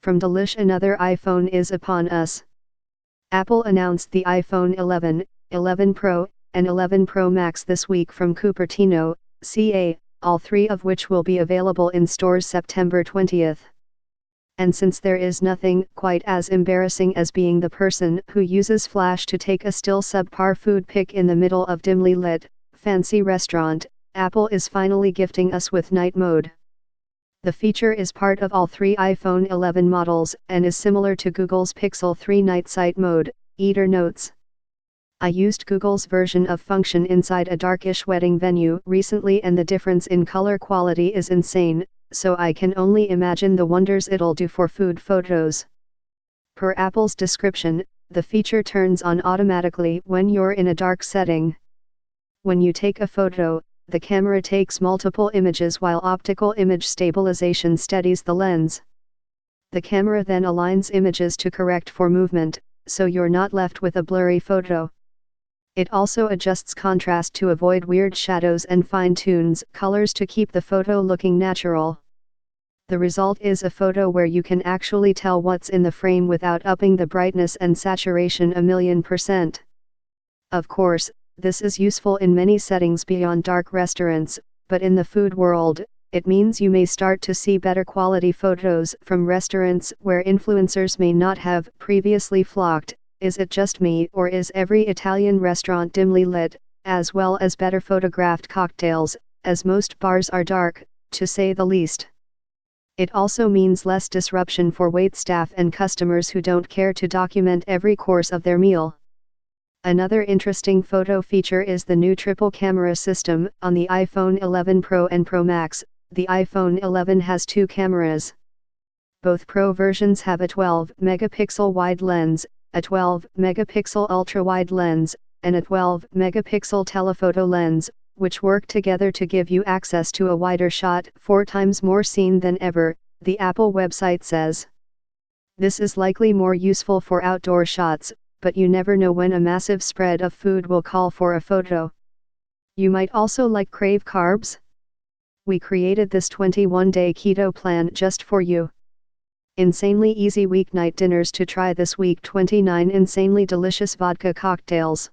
From Delish, another iPhone is upon us. Apple announced the iPhone 11, 11 Pro, and 11 Pro Max this week from Cupertino, CA, all three of which will be available in stores September 20th. And since there is nothing quite as embarrassing as being the person who uses flash to take a still subpar food pic in the middle of dimly lit, fancy restaurant, Apple is finally gifting us with night mode. The feature is part of all three iPhone 11 models and is similar to Google's Pixel 3 Night Sight Mode, Eater notes. I used Google's version of function inside a darkish wedding venue recently and the difference in color quality is insane, so I can only imagine the wonders it'll do for food photos. Per Apple's description, the feature turns on automatically when you're in a dark setting. When you take a photo, the camera takes multiple images while optical image stabilization steadies the lens. The camera then aligns images to correct for movement, so you're not left with a blurry photo. It also adjusts contrast to avoid weird shadows and fine-tunes colors to keep the photo looking natural. The result is a photo where you can actually tell what's in the frame without upping the brightness and saturation 1,000,000%. Of course, this is useful in many settings beyond dark restaurants, but in the food world, it means you may start to see better quality photos from restaurants where influencers may not have previously flocked. Is it just me, or is every Italian restaurant dimly lit, as well as better photographed cocktails, as most bars are dark, to say the least? It also means less disruption for waitstaff and customers who don't care to document every course of their meal. Another interesting photo feature is the new triple camera system on the iPhone 11 Pro and Pro Max. The iPhone 11 has two cameras. Both Pro versions have a 12-megapixel wide lens, a 12-megapixel ultra-wide lens, and a 12-megapixel telephoto lens, which work together to give you access to a wider shot, 4 times more scene than ever, the Apple website says. This is likely more useful for outdoor shots, but you never know when a massive spread of food will call for a photo. You might also crave carbs? We created this 21-day keto plan just for you. Insanely easy weeknight dinners to try this week: 29 insanely delicious vodka cocktails.